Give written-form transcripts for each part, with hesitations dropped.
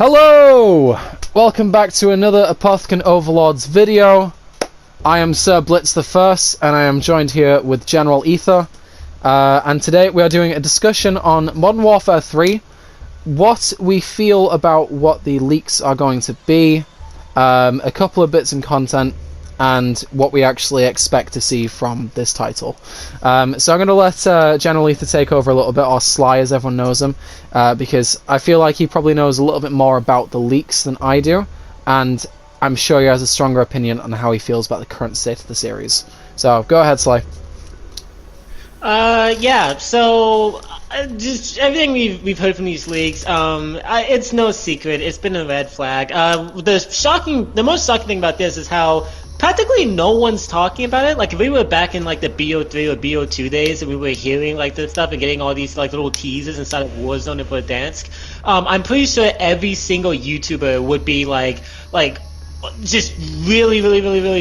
Hello! Welcome back to another Apothicon Overlords video. I am Sir Blitz the First, and I am joined here with General Ether. And today we are doing a discussion on Modern Warfare 3, what we feel about what the leaks are going to be, a couple of bits in content, and what we actually expect to see from this title. So I'm going to let General Ether take over a little bit, or Sly as everyone knows him, because I feel like he probably knows a little bit more about the leaks than I do, and I'm sure he has a stronger opinion on how he feels about the current state of the series. So go ahead, Sly. Yeah, so just everything we've heard from these leaks, it's no secret, it's been a red flag. The most shocking thing about this is how practically no one's talking about it. Like, if we were back in like the BO3 or BO2 days and we were hearing like this stuff and getting all these like little teasers inside of Warzone and Verdansk, I'm pretty sure every single YouTuber would be like just really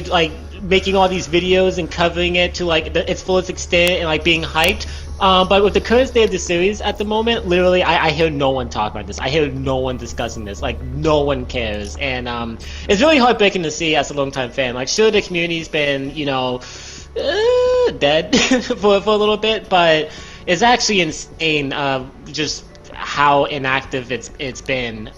like making all these videos and covering it to like its fullest extent and like being hyped. But with the current state of the series at the moment, literally I hear no one talk about this. I hear no one discussing this. Like, no one cares, and it's really heartbreaking to see as a longtime fan. Like, sure, the community's been, you know, dead for a little bit, but it's actually insane just how inactive it's been.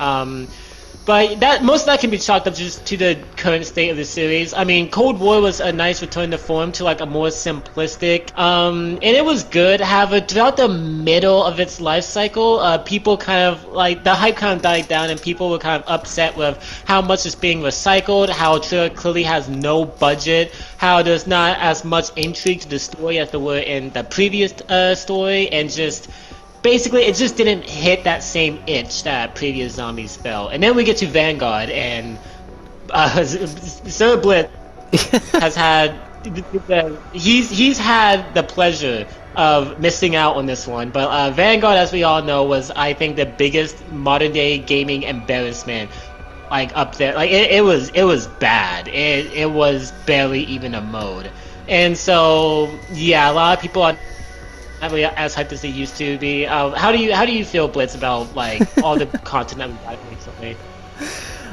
But most of that can be chalked up just to the current state of the series. I mean, Cold War was a nice return to form to like a more simplistic, and it was good. However, throughout the middle of its life cycle, people kind of like the hype kind of died down, and people were kind of upset with how much is being recycled, how it clearly has no budget, how there's not as much intrigue to the story as there were in the previous story, and just basically, it just didn't hit that same itch that previous zombies felt. And then we get to Vanguard, and Sir Blitz has had he's had the pleasure of missing out on this one. But Vanguard, as we all know, was, I think, the biggest modern day gaming embarrassment. Like, up there, like it was bad. It was barely even a mode. And so yeah, a lot of people are not really as hyped as they used to be. How do you feel, Blitz, about like all the content that we've had recently?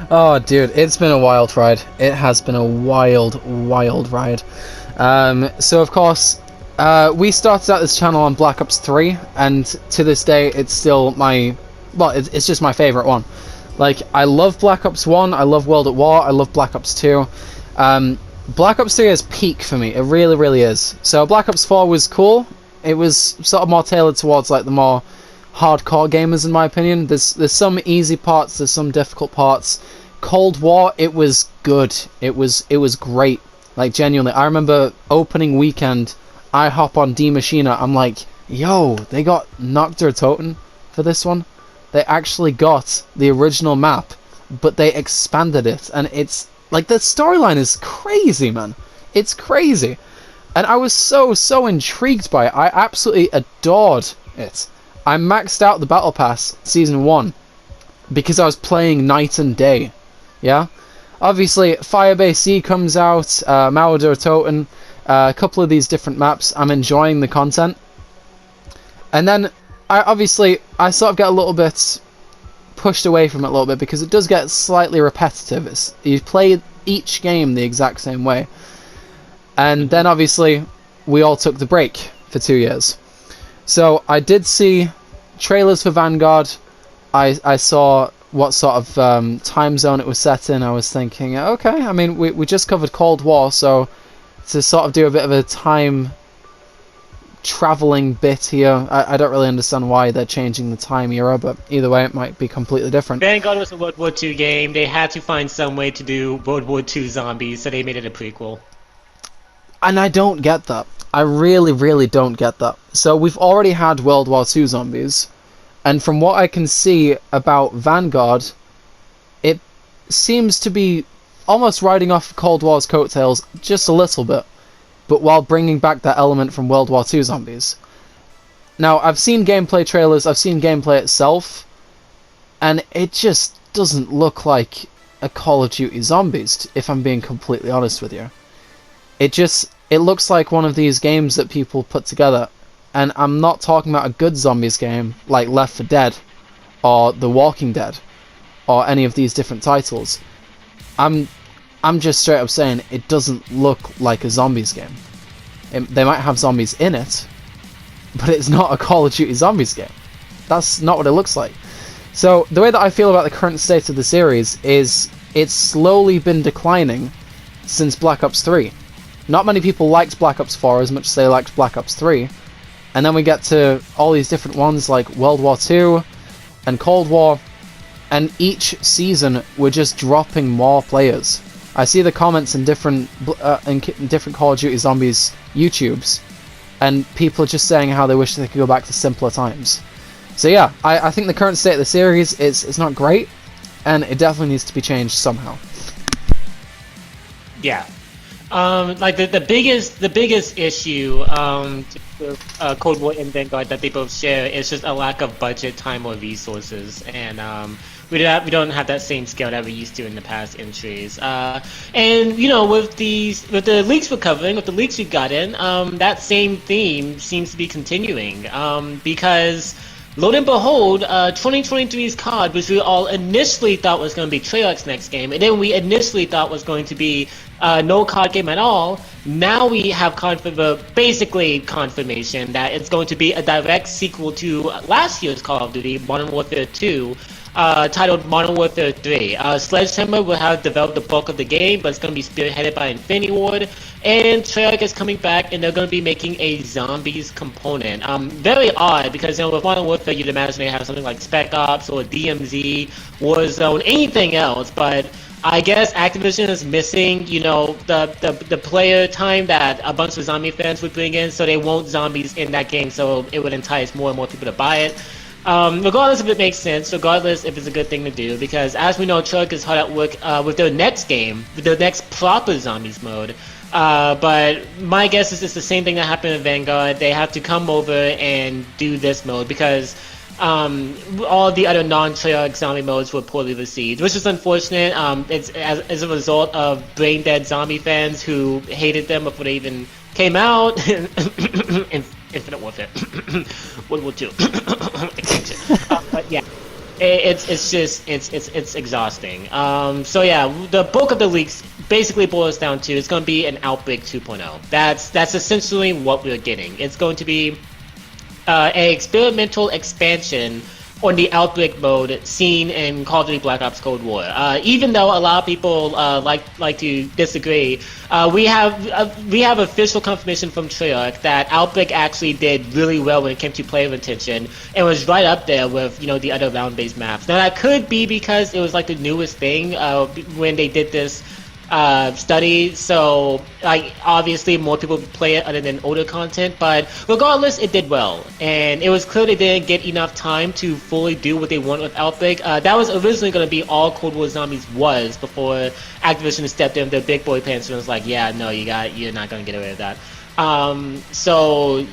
Oh, dude, it's been a wild ride. It has been a wild ride. So of course, we started out this channel on Black Ops 3, and to this day, it's still it's just my favorite one. Like, I love Black Ops 1, I love World at War, I love Black Ops 2. Black Ops 3 is peak for me. It really is. So Black Ops 4 was cool. It was sort of more tailored towards like the more hardcore gamers, in my opinion. There's some easy parts, there's some difficult parts. Cold War, it was good. It was great. Like, genuinely, I remember opening weekend, I hop on D Machina, I'm like, yo, they got Noctur Toten for this one. They actually got the original map, but they expanded it, and it's like, the storyline is crazy, man. It's crazy. And I was so intrigued by it. I absolutely adored it. I maxed out the Battle Pass Season 1 because I was playing night and day. Yeah? Obviously, Firebase C comes out, Mauder Toten, a couple of these different maps. I'm enjoying the content. And then, I sort of get a little bit pushed away from it a little bit because it does get slightly repetitive. You play each game the exact same way. And then, obviously, we all took the break for 2 years. So, I did see trailers for Vanguard. I saw what sort of time zone it was set in. I was thinking, okay, I mean, we just covered Cold War, so to sort of do a bit of a time traveling bit here, I don't really understand why they're changing the time era, but either way, it might be completely different. Vanguard was a World War II game. They had to find some way to do World War II zombies, so they made it a prequel. And I don't get that. I really don't get that. So we've already had World War II zombies, and from what I can see about Vanguard, it seems to be almost riding off Cold War's coattails just a little bit, but while bringing back that element from World War II zombies. Now, I've seen gameplay trailers, I've seen gameplay itself, and it just doesn't look like a Call of Duty Zombies, if I'm being completely honest with you. It looks like one of these games that people put together, and I'm not talking about a good zombies game like Left 4 Dead or The Walking Dead or any of these different titles, I'm just straight up saying it doesn't look like a zombies game. They might have zombies in it, but it's not a Call of Duty Zombies game. That's not what it looks like. So the way that I feel about the current state of the series is it's slowly been declining since Black Ops 3. Not many people liked Black Ops 4 as much as they liked Black Ops 3. And then we get to all these different ones like World War II and Cold War, and each season we're just dropping more players. I see the comments in different Call of Duty Zombies YouTubes, and people are just saying how they wish they could go back to simpler times. So yeah, I think the current state of the series is not great, and it definitely needs to be changed somehow. Yeah, like the biggest issue with Cold War and Vanguard that they both share is just a lack of budget, time, or resources, and we don't have that same scale that we used to in the past entries. And you know, with the leaks we're covering, with the leaks we got in, that same theme seems to be continuing, because lo and behold, 2023's COD, which we all initially thought was going to be Treyarch's next game, and then we initially thought was going to be no COD game at all. Now we have basically confirmation that it's going to be a direct sequel to last year's Call of Duty, Modern Warfare 2, titled Modern Warfare 3. Slys Channel will have developed the bulk of the game, but it's going to be spearheaded by Infinity Ward, and Treyarch is coming back, and they're going to be making a zombies component. Very odd, because you know, with Modern Warfare you'd imagine they have something like Spec Ops or DMZ, Warzone, anything else, but I guess Activision is missing, you know, the player time that a bunch of zombie fans would bring in, so they want zombies in that game, so it would entice more and more people to buy it. Regardless if it makes sense, regardless if it's a good thing to do, because as we know, Treyarch is hard at work with their next game, with their next proper zombies mode. But my guess is it's the same thing that happened in Vanguard. They have to come over and do this mode because all the other non-Treyarch zombie modes were poorly received, which is unfortunate. It's as a result of brain-dead zombie fans who hated them before they even came out. Infinite Warfare, World War II, extinction. But yeah, it's exhausting. So yeah, the bulk of the leaks basically boils down to it's going to be an Outbreak 2.0. That's essentially what we're getting. It's going to be an experimental expansion on the Outbreak mode seen in Call of Duty Black Ops Cold War. Even though a lot of people like to disagree, we have official confirmation from Treyarch that Outbreak actually did really well when it came to player retention and was right up there with, you know, the other round-based maps. Now that could be because it was like the newest thing when they did this study, so like obviously more people play it other than older content, but regardless it did well, and it was clear they didn't get enough time to fully do what they want with Outbreak. That was originally going to be all Cold War Zombies was before Activision stepped in their big boy pants and was like, yeah, no, you're not going to get away with that. So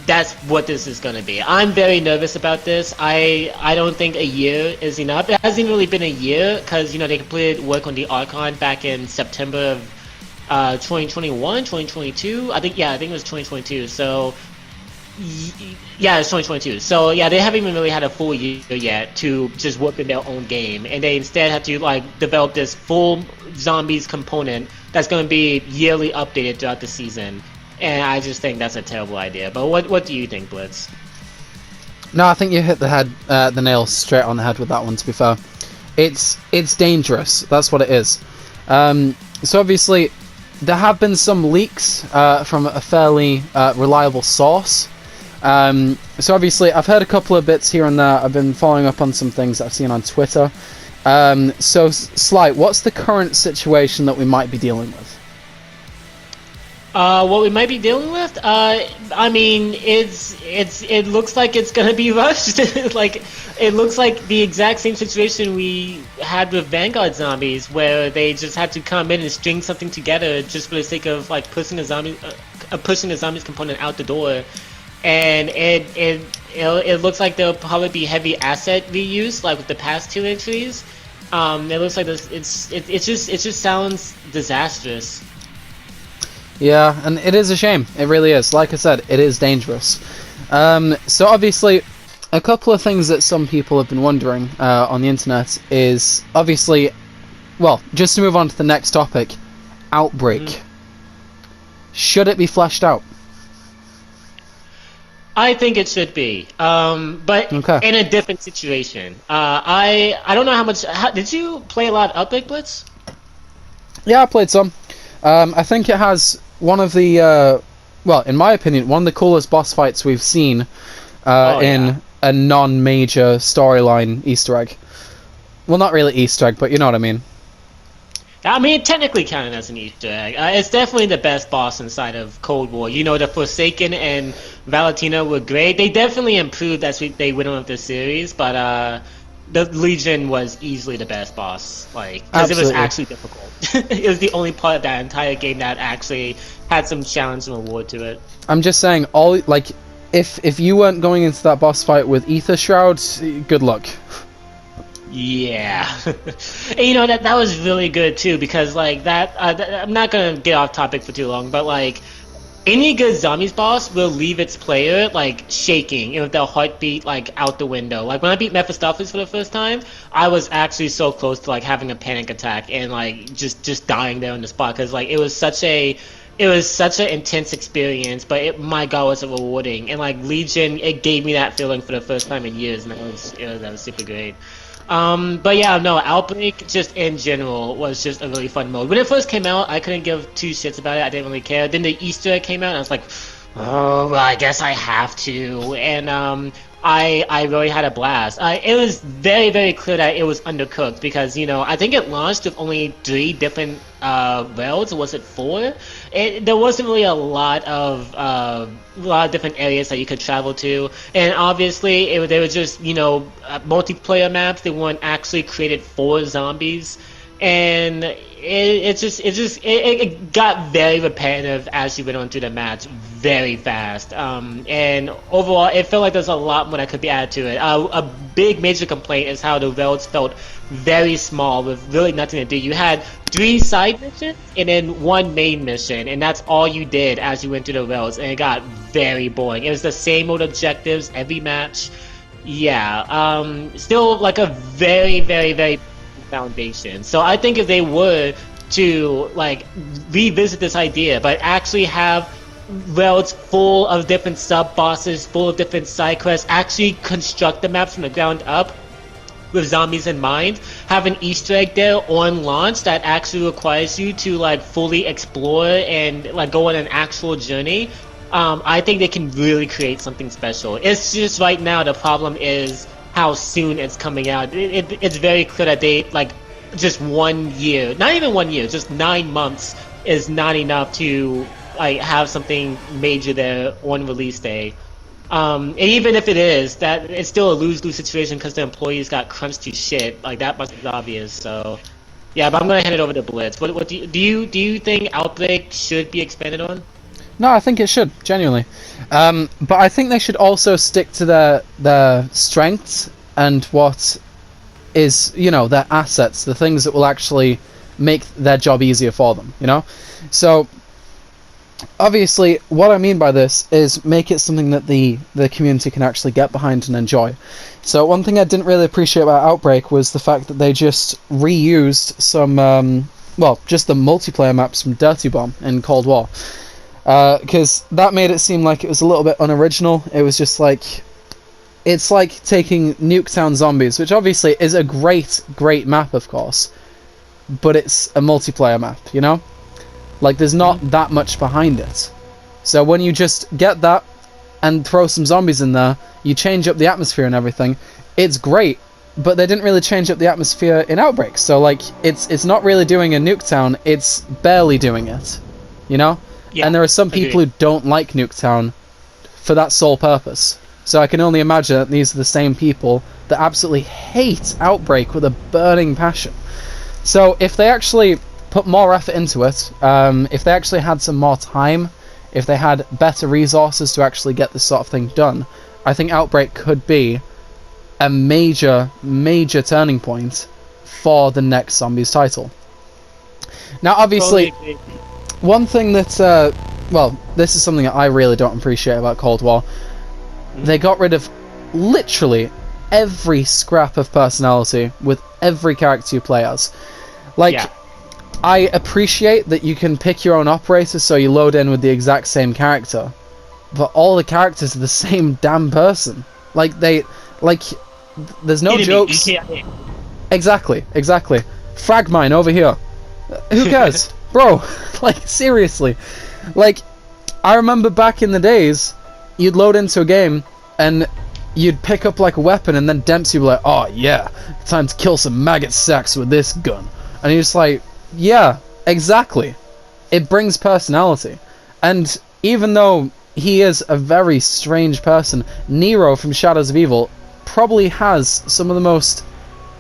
that's what this is going to be. I'm very nervous about this. I don't think a year is enough. It hasn't really been a year because, you know, they completed work on the Archon back in September of 2021, 2022. I think it was 2022. So yeah, it's 2022. So yeah, they haven't even really had a full year yet to just work in their own game, and they instead have to like develop this full zombies component that's going to be yearly updated throughout the season. And I just think that's a terrible idea. But what do you think, Blitz? No, I think you hit the nail straight on the head with that one, to be fair. It's dangerous. That's what it is. So obviously, there have been some leaks from a fairly reliable source. So obviously, I've heard a couple of bits here and there. I've been following up on some things that I've seen on Twitter. So, Sly, what's the current situation that we might be dealing with? What we might be dealing with? I mean, it looks like it's gonna be rushed. Like, it looks like the exact same situation we had with Vanguard Zombies, where they just had to come in and string something together just for the sake of like pushing the zombies component out the door. And it looks like there'll probably be heavy asset reuse, like with the past two entries. It looks like this. It just sounds disastrous. Yeah, and it is a shame. It really is. Like I said, it is dangerous. So obviously, a couple of things that some people have been wondering on the internet is, obviously, well, just to move on to the next topic, Outbreak. Should it be fleshed out? I think it should be, but in a different situation. I don't know how much. Did you play a lot of Outbreak, Blitz? Yeah, I played some. I think it has one of the, well, in my opinion, one of the coolest boss fights we've seen in a non-major storyline Easter egg. Well, not really Easter egg, but you know what I mean. I mean, technically counted as an Easter egg. It's definitely the best boss inside of Cold War. You know, the Forsaken and Valentina were great. They definitely improved as they went on with the series, but the Legion was easily the best boss. Like, because it was actually difficult. It was the only part of that entire game that actually had some challenge and reward to it. I'm just saying, if you weren't going into that boss fight with Ether Shroud, good luck. Yeah. And you know, that was really good too, because like that I'm not gonna get off topic for too long, but like any good zombies boss will leave its player like shaking and with their heartbeat like out the window. Like when I beat Mephistopheles for the first time, I was actually so close to like having a panic attack and like just dying there on the spot, because like it was such an intense experience, but my god, was it rewarding. And like Legion, it gave me that feeling for the first time in years, and that was super great. But yeah, no, Outbreak just in general was just a really fun mode. When it first came out, I couldn't give two shits about it. I didn't really care. Then the Easter egg came out, and I was like, oh, well, I guess I have to. And I really had a blast. It was very, very clear that it was undercooked, because, you know, I think it launched with only 3 different worlds, or was it 4? There wasn't really a lot of different areas that you could travel to, and obviously they were just, you know, multiplayer maps. They weren't actually created for zombies, and it got very repetitive as you went on through the match very fast. And overall, it felt like there's a lot more that could be added to it. A big major complaint is how the worlds felt very small with really nothing to do. You had 3 side missions and then 1 main mission, and that's all you did as you went through the worlds, and it got very boring. It was the same old objectives every match. Yeah, still like a very, very, very foundation. So I think if they were to like revisit this idea, but actually have worlds full of different sub bosses, full of different side quests, actually construct the maps from the ground up with zombies in mind, have an Easter egg there on launch that actually requires you to like fully explore and like go on an actual journey, I think they can really create something special. It's just right now the problem is how soon it's coming out. It's very clear that they like just 1 year, not even 1 year, just 9 months is not enough to like have something major there on release day. And even if it is, that it's still a lose-lose situation, because the employees got crunched to shit. Like, that must be obvious. So yeah, but I'm gonna hand it over to Blitz. What do you think Outbreak should be expanded on? No, I think it should, genuinely. But I think they should also stick to their strengths and what is, you know, their assets, the things that will actually make their job easier for them, you know? So obviously, what I mean by this is make it something that the community can actually get behind and enjoy. So one thing I didn't really appreciate about Outbreak was the fact that they just reused some, well, just the multiplayer maps from Dirty Bomb in Cold War. Because that made it seem like it was a little bit unoriginal. It was just like, it's like taking Nuketown Zombies, which obviously is a great, great map, of course, but it's a multiplayer map, you know? Like, there's not that much behind it. So when you just get that and throw some zombies in there, you change up the atmosphere and everything, it's great, but they didn't really change up the atmosphere in Outbreak. So, like, it's not really doing a Nuketown, it's barely doing it, you know? Yeah, and there are some people who don't like Nuketown for that sole purpose. So I can only imagine that these are the same people that absolutely hate Outbreak with a burning passion. So if they actually put more effort into it, if they actually had some more time, if they had better resources to actually get this sort of thing done, I think Outbreak could be a major, major turning point for the next Zombies title. Now, obviously, one thing that, well, this is something that I really don't appreciate about Cold War. They got rid of literally every scrap of personality with every character you play as. Like, Yeah. I appreciate that you can pick your own operator, so you load in with the exact same character, but all the characters are the same damn person. Like, there's no jokes. Exactly. Frag mine over here. Who cares? Bro, like, seriously. Like, I remember back in the days, you'd load into a game, and you'd pick up, like, a weapon, and then Dempsey would be like, oh, yeah, time to kill some maggot sacks with this gun. And you're just like, yeah, exactly. It brings personality. And even though he is a very strange person, Nero from Shadows of Evil probably has some of the most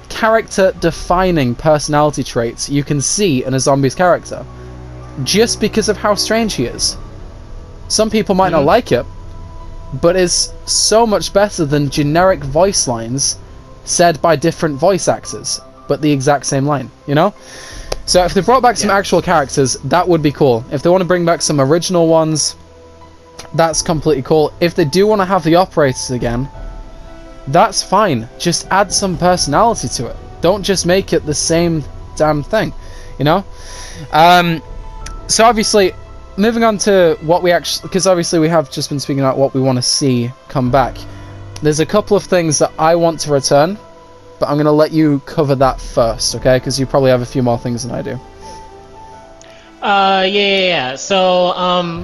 character-defining personality traits you can see in a zombie's character, just because of how strange he is. Some people might not like it, but it's so much better than generic voice lines said by different voice actors, but the exact same line, you know? So if they brought back some actual characters, that would be cool. If they want to bring back some original ones, that's completely cool. If they do want to have the operators again, that's fine. Just add some personality to it. Don't just make it the same damn thing, you know? So obviously, moving on to what we actually... Because obviously we have just been speaking about what we want to see come back. There's a couple of things that I want to return, but I'm going to let you cover that first, okay? Because you probably have a few more things than I do. Yeah. So,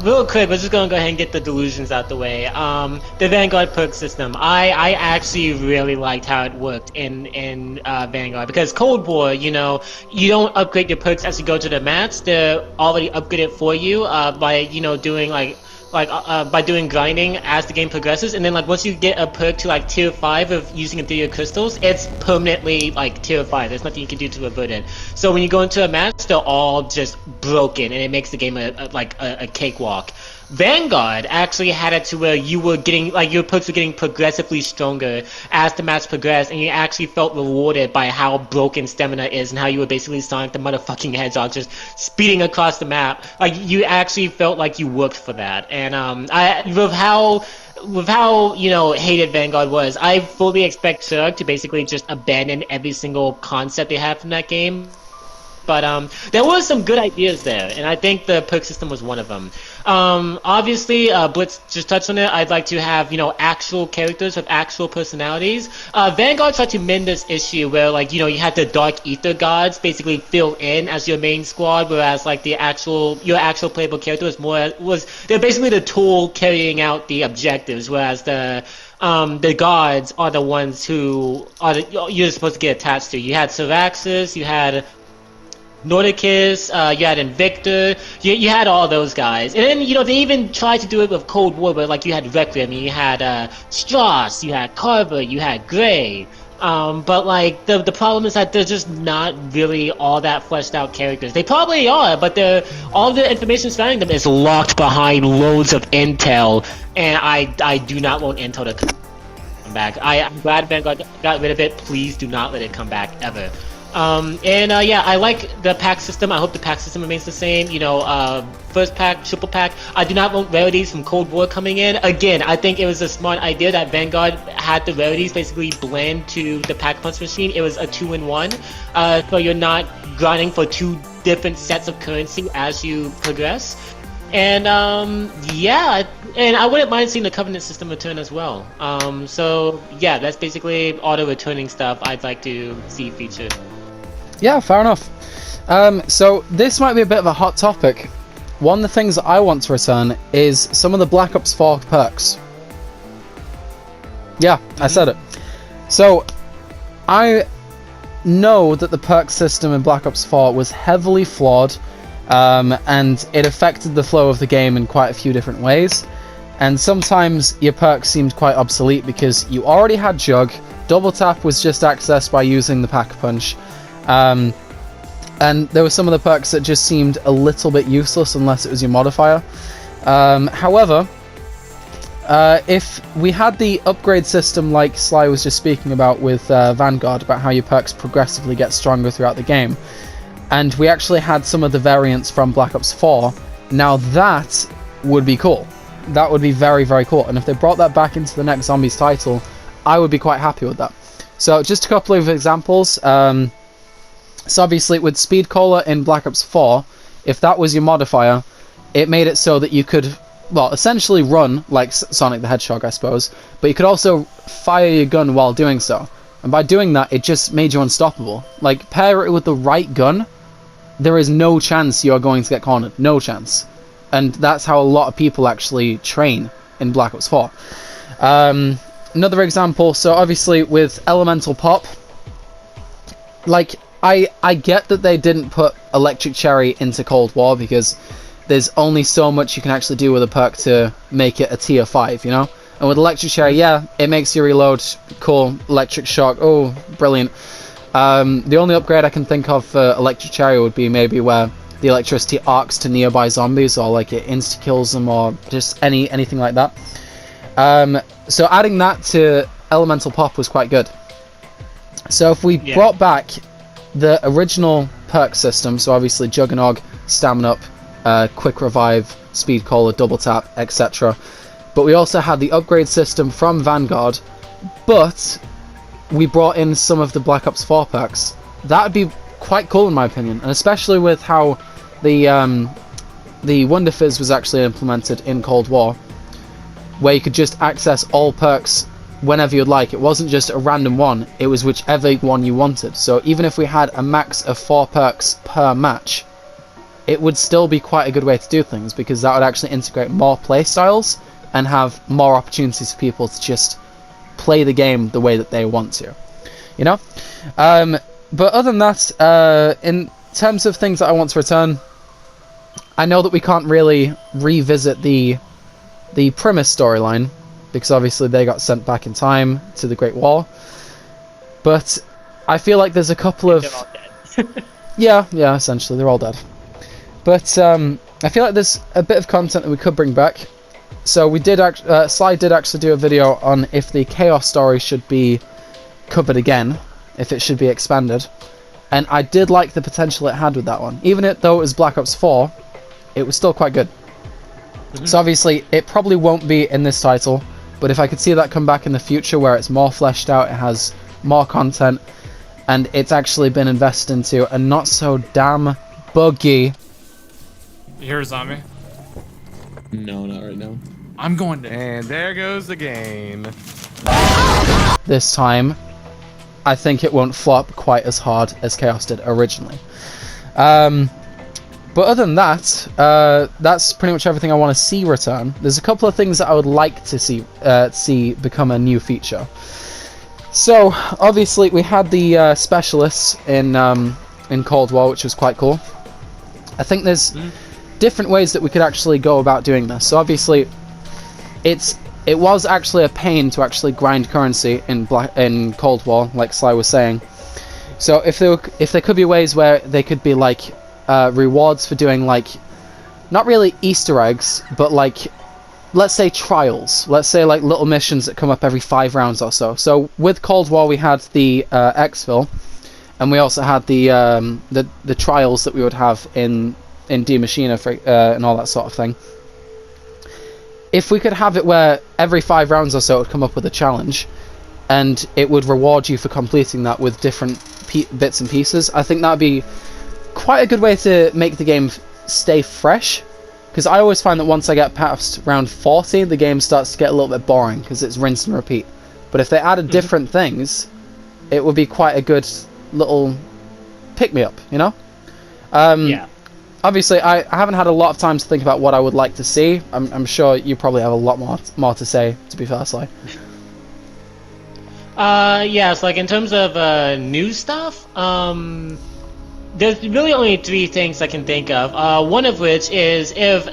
real quick, we're just gonna go ahead and get the delusions out the way. The Vanguard perk system. I actually really liked how it worked in Vanguard, because Cold War, you know, you don't upgrade your perks as you go to the match. They're already upgraded for you by, you know, doing by doing grinding as the game progresses, and then like once you get a perk to like tier 5 of using Ethereal crystals, it's permanently like tier 5. There's nothing you can do to avert it. So when you go into a match, they're all just broken, and it makes the game a cakewalk. Vanguard actually had it to where you were getting, like, your perks were getting progressively stronger as the match progressed, and you actually felt rewarded by how broken stamina is and how you were basically Sonic the motherfucking Hedgehog just speeding across the map. Like, you actually felt like you worked for that. And with how, you know, hated Vanguard was, I fully expect Zerg to basically just abandon every single concept they have from that game. But there were some good ideas there, and I think the perk system was one of them. Obviously, Blitz just touched on it. I'd like to have, you know, actual characters with actual personalities. Vanguard tried to mend this issue where, like, you know, you had the Dark Ether gods basically fill in as your main squad, whereas like your actual playable character they're basically the tool carrying out the objectives, whereas the gods are the ones who you're supposed to get attached to. You had Syraxis, you had Nordicus, you had Invictor, you had all those guys. And then, you know, they even tried to do it with Cold War, but like you had Requiem, you had Strauss, you had Carver, you had Gray. But like the problem is that they're just not really all that fleshed out characters. They probably are, but all the information surrounding them is locked behind loads of intel, and I do not want intel to come back. I'm glad Vanguard got rid of it. Please do not let it come back ever. Yeah, I like the pack system. I hope the pack system remains the same. You know, first pack, triple pack. I do not want rarities from Cold War coming in. Again, I think it was a smart idea that Vanguard had the rarities basically blend to the pack punch machine. It was a 2-in-1, so you're not grinding for 2 different sets of currency as you progress. And yeah, and I wouldn't mind seeing the Covenant system return as well. So yeah, that's basically all the returning stuff I'd like to see featured. Yeah, fair enough. So this might be a bit of a hot topic. One of the things that I want to return is some of the Black Ops 4 perks. Yeah, I said it. So I know that the perk system in Black Ops 4 was heavily flawed, and it affected the flow of the game in quite a few different ways. And sometimes your perks seemed quite obsolete because you already had Jug, Double Tap was just accessed by using the Pack Punch, and there were some of the perks that just seemed a little bit useless unless it was your modifier. However, if we had the upgrade system like Sly was just speaking about with Vanguard, about how your perks progressively get stronger throughout the game, and we actually had some of the variants from Black Ops 4, now that would be cool. That would be very, very cool. And if they brought that back into the next Zombies title, I would be quite happy with that. So just a couple of examples. So obviously with Speed Cola in Black Ops 4, if that was your modifier, it made it so that you could, well, essentially run like Sonic the Hedgehog, I suppose, but you could also fire your gun while doing so. And by doing that, it just made you unstoppable. Like, pair it with the right gun, there is no chance you're going to get cornered. No chance. And that's how a lot of people actually train in Black Ops 4. Another example, so obviously with Elemental Pop, like, I get that they didn't put Electric Cherry into Cold War because there's only so much you can actually do with a perk to make it a tier 5, you know? And with Electric Cherry, yeah, it makes you reload, cool. Electric Shock, oh, brilliant. The only upgrade I can think of for Electric Cherry would be maybe where the electricity arcs to nearby zombies, or like it insta-kills them, or just anything like that. So adding that to Elemental Pop was quite good. So if we brought back the original perk system, so obviously Juggernog, Stamina Up, Quick Revive, Speed Cola, Double Tap, etc. But we also had the upgrade system from Vanguard, but we brought in some of the Black Ops 4 perks. That would be quite cool in my opinion, and especially with how the Wonder Fizz was actually implemented in Cold War, where you could just access all perks whenever you'd like. It wasn't just a random one, it was whichever one you wanted. So even if we had a max of 4 perks per match, it would still be quite a good way to do things, because that would actually integrate more playstyles and have more opportunities for people to just play the game the way that they want to, you know? But other than that, in terms of things that I want to return, I know that we can't really revisit the Primus storyline, because obviously they got sent back in time to the Great Wall. But I feel like there's a couple of... They're all dead. yeah, essentially, they're all dead. But I feel like there's a bit of content that we could bring back. So we did Sly did actually do a video on if the Chaos story should be covered again, if it should be expanded. And I did like the potential it had with that one. Even though it was Black Ops 4, it was still quite good. So obviously, it probably won't be in this title, but if I could see that come back in the future where it's more fleshed out, it has more content, and it's actually been invested into a not so damn buggy... You hear a zombie? No, not right now. I'm going to... And there goes the game. This time, I think it won't flop quite as hard as Chaos did originally. But other than that, that's pretty much everything I want to see return. There's a couple of things that I would like to see become a new feature. So, obviously, we had the specialists in Cold War, which was quite cool. I think there's different ways that we could actually go about doing this. So, obviously, it was actually a pain to actually grind currency in Cold War, like Sly was saying. So, if there could be ways where they could be like rewards for doing like, not really Easter eggs, but like, let's say trials. Let's say like little missions that come up every 5 rounds or so. So with Cold War we had the exfil, and we also had the trials that we would have in D Machina and all that sort of thing. If we could have it where every 5 rounds or so it would come up with a challenge, and it would reward you for completing that with different bits and pieces, I think that would be quite a good way to make the game stay fresh, because I always find that once I get past round 40 the game starts to get a little bit boring because it's rinse and repeat. But if they added different things, it would be quite a good little pick-me-up, you know? Yeah. Obviously I haven't had a lot of time to think about what I would like to see. I'm sure you probably have a lot more to say, to be fair, Sly. Yeah, so like in terms of new stuff, there's really only 3 things I can think of. One of which is if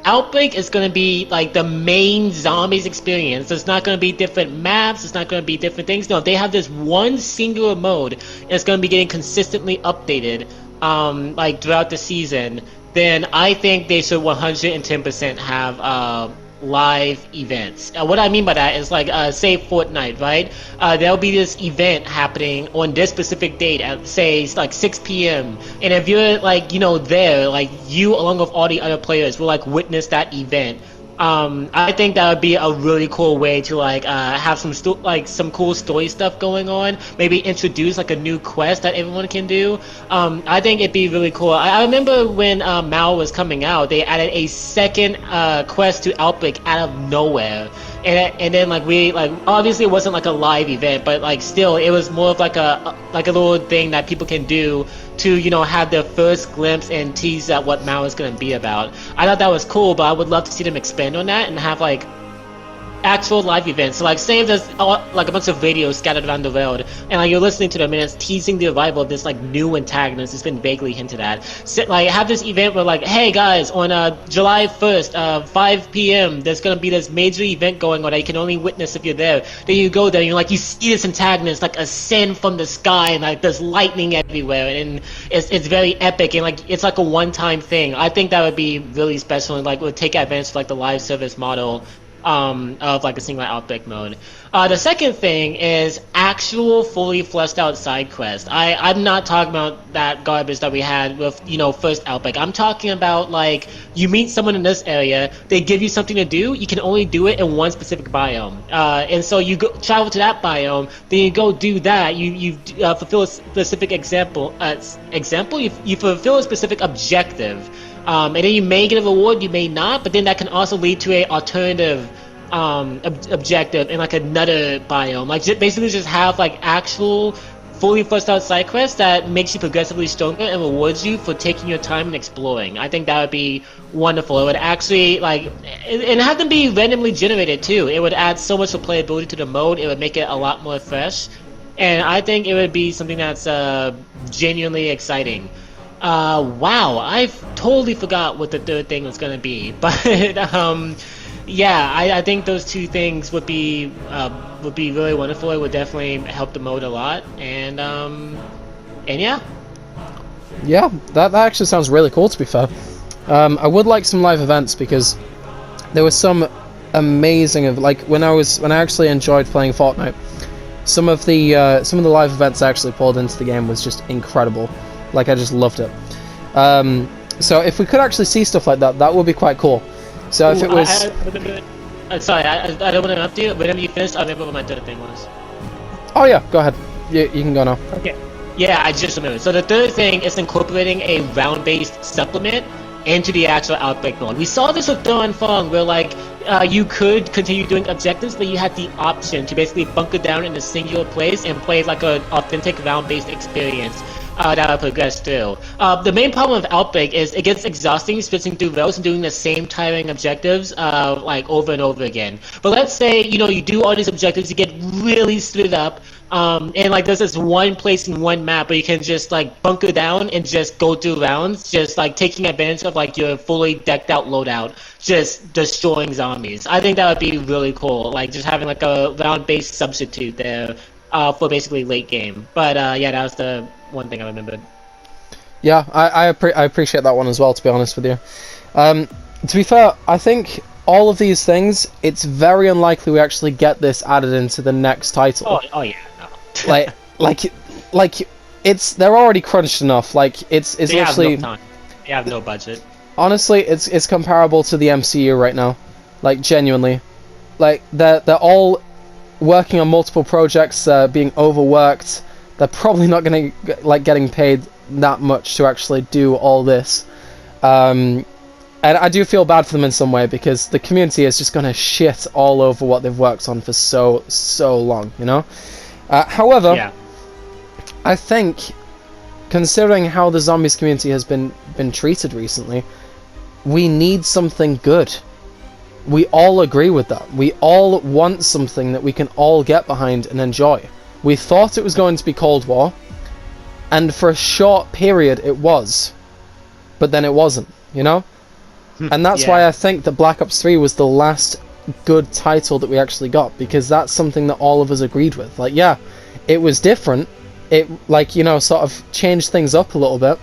Outbreak is going to be like the main zombies experience. It's not going to be different maps. It's not going to be different things. No, they have this one singular mode, and it's going to be getting consistently updated, like throughout the season. Then I think they should 110% have live events. What I mean by that is like say Fortnite, right? There'll be this event happening on this specific date at say like 6 p.m. and if you're like, you know, there, like you along with all the other players will like witness that event I think that would be a really cool way to like have some cool story stuff going on. Maybe introduce like a new quest that everyone can do. I think it'd be really cool. I remember when Mao was coming out, they added a second quest to Outbreak out of nowhere. And then we obviously it wasn't like a live event, but like still it was more of like a little thing that people can do to have their first glimpse and tease at what Mao is going to be about. I thought that was cool, but I would love to see them expand on that and have like actual live events. So like say if there's like a bunch of videos scattered around the world and like you're listening to them and it's teasing the arrival of this like new antagonist that's been vaguely hinted at. So, like have this event where like, hey guys, on July 1st 5 p.m. there's gonna be this major event going on that you can only witness if you're there. Then you go there and you see this antagonist like ascend from the sky and like there's lightning everywhere and it's very epic and like it's like a one-time thing. I think that would be really special and like would take advantage of like the live service model of like a single Outbreak mode. The second thing is actual fully fleshed out side quest. I'm not talking about that garbage that we had with first Outbreak. I'm talking about like you meet someone in this area, they give you something to do, you can only do it in one specific biome, and so you go travel to that biome, then you go do that, you fulfill a specific you fulfill a specific objective. And then you may get a reward, you may not, but then that can also lead to a alternative objective in like another biome. Like basically just have like actual fully fleshed out side quests that makes you progressively stronger and rewards you for taking your time and exploring. I think that would be wonderful. It would actually and have them be randomly generated too. It would add so much replayability to the mode. It would make it a lot more fresh, and I think it would be something that's genuinely exciting. Wow, I've totally forgot what the third thing was gonna be, but yeah, I think those two things would be really wonderful. It would definitely help the mode a lot, and yeah. Yeah, that actually sounds really cool, to be fair. I would like some live events because there was some amazing like when I actually enjoyed playing Fortnite. Some of the live events I actually pulled into the game was just incredible. Like, I just loved it. So if we could actually see stuff like that, that would be quite cool. So if it was... sorry, I don't want to interrupt you. Whenever you finish, I remember what my third thing was. Oh yeah, go ahead. You can go now. Okay. Yeah, I just remembered. So the third thing is incorporating a round-based supplement into the actual Outbreak mode. We saw this with Dawn Fong, where like you could continue doing objectives, but you had the option to basically bunker down in a singular place and play like an authentic round-based experience. That would progress through. The main problem with Outbreak is it gets exhausting switching through rows and doing the same tiring objectives like over and over again. But let's say you do all these objectives, you get really split up, and like there's this one place in one map where you can just like bunker down and just go through rounds, just like taking advantage of like your fully decked out loadout, just destroying zombies. I think that would be really cool, like just having like a round-based substitute there for basically late game. But yeah, that was the one thing I remembered. Yeah, I appreciate that one as well, to be honest with you. To be fair, I think all of these things, it's very unlikely we actually get this added into the next title. Oh yeah. No. like it's they're already crunched enough. Like it's they literally have no time. They have no budget. Honestly, it's comparable to the MCU right now. Like genuinely, like they're all working on multiple projects, being overworked. They're probably not going to like getting paid that much to actually do all this, and I do feel bad for them in some way because the community is just going to shit all over what they've worked on for so long, However, yeah. I think, considering how the zombies community has been treated recently, we need something good. We all agree with that. We all want something that we can all get behind and enjoy. We thought it was going to be Cold War, and for a short period it was, but then it wasn't, And that's why I think that Black Ops 3 was the last good title that we actually got, because that's something that all of us agreed with. Like, yeah, it was different. It, sort of changed things up a little bit.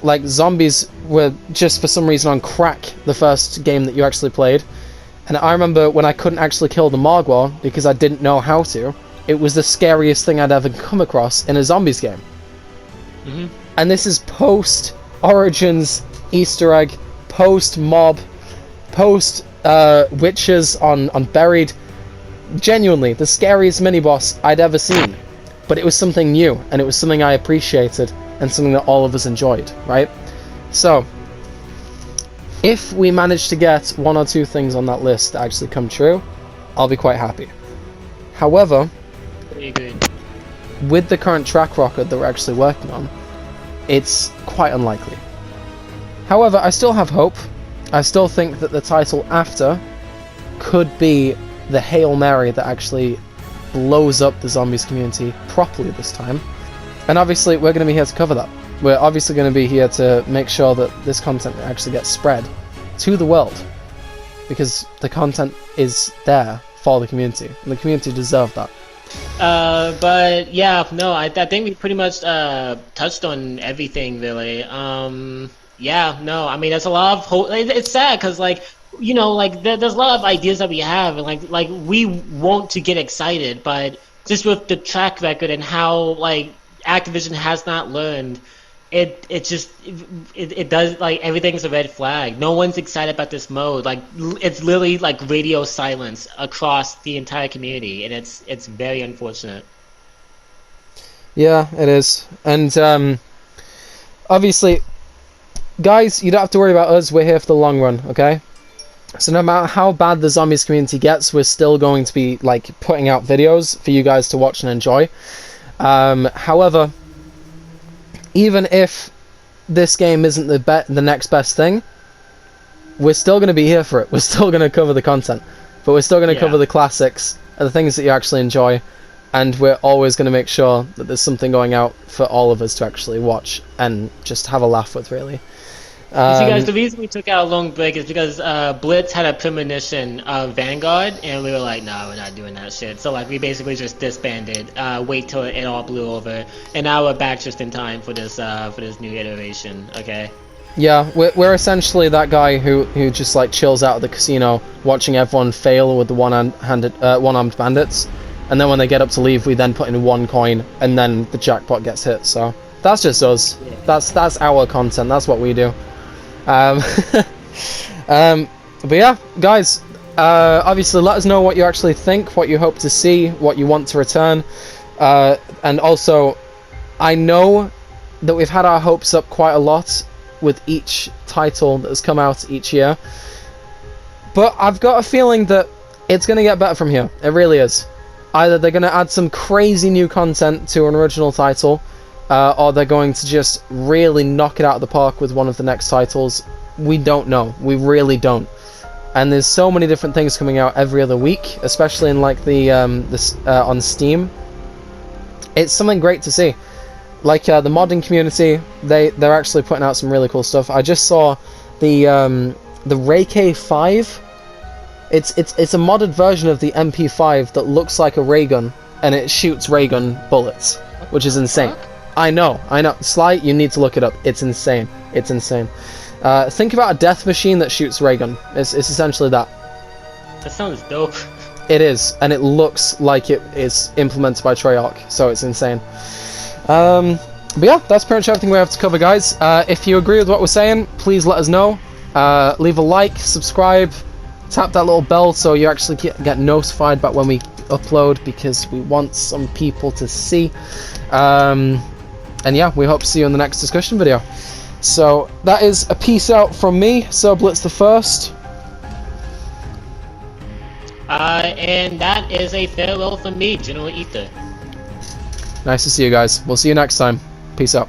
Like, zombies were just for some reason on crack the first game that you actually played. And I remember when I couldn't actually kill the Mogwai because I didn't know how to. It was the scariest thing I'd ever come across in a zombies game. Mm-hmm. And this is post-Origins Easter egg, post-mob, post witches on buried. Genuinely, the scariest mini-boss I'd ever seen. But it was something new, and it was something I appreciated, and something that all of us enjoyed, right? So, if we manage to get 1 or 2 things on that list that actually come true, I'll be quite happy. However, with the current track record that we're actually working on, it's quite unlikely. However, I still have hope. I still think that the title after could be the Hail Mary that actually blows up the zombies community properly this time. And obviously we're going to be here to cover that. We're obviously going to be here to make sure that this content actually gets spread to the world, because the content is there for the community, and the community deserve that. But yeah, no, I think we pretty much touched on everything really. Yeah, no, I mean, there's a lot of hope. It's sad because, like, you know, like there's a lot of ideas that we have, and like we want to get excited, but just with the track record and how like Activision has not learned, it does, like, everything's a red flag. No one's excited about this mode. Like, it's literally like radio silence across the entire community, and it's very unfortunate. Yeah, it is. And obviously, guys, you don't have to worry about us. We're here for the long run, okay? So no matter how bad the zombies community gets, we're still going to be like putting out videos for you guys to watch and enjoy. However, even if this game isn't the next best thing, we're still going to be here for it. We're still going to cover the content, but we're still going to cover the classics and the things that you actually enjoy, and we're always going to make sure that there's something going out for all of us to actually watch and just have a laugh with, really. See, guys, the reason we took out a long break is because Blitz had a premonition of Vanguard, and we were like, no, we're not doing that shit. So, like, we basically just disbanded, wait till it all blew over, and now we're back just in time for this new iteration, okay? Yeah, we're essentially that guy who just, like, chills out at the casino, watching everyone fail with the one-armed bandits, and then when they get up to leave, we then put in 1 coin, and then the jackpot gets hit, so that's just us. Yeah. That's our content, that's what we do. But yeah, guys, obviously let us know what you actually think, what you hope to see, what you want to return, and also, I know that we've had our hopes up quite a lot with each title that has come out each year, but I've got a feeling that it's going to get better from here. It really is. Either they're going to add some crazy new content to an original title, or they're going to just really knock it out of the park with one of the next titles. We don't know. We really don't. And there's so many different things coming out every other week, especially in like the on Steam. It's something great to see. Like the modding community, they're actually putting out some really cool stuff. I just saw the Ray 5. It's a modded version of the MP5 that looks like a ray gun, and it shoots ray gun bullets, which is insane. I know. Sly, you need to look it up. It's insane. It's insane. Think about a death machine that shoots ray gun. It's essentially that. That sounds dope. It is, and it looks like it is implemented by Treyarch, so it's insane. But yeah, that's pretty much everything we have to cover, guys. If you agree with what we're saying, please let us know. Leave a like, subscribe, tap that little bell so you actually get notified about when we upload, because we want some people to see. And yeah, we hope to see you in the next discussion video. So that is a peace out from me, Sir Blitz the First. And that is a farewell from me, General Ether. Nice to see you guys. We'll see you next time. Peace out.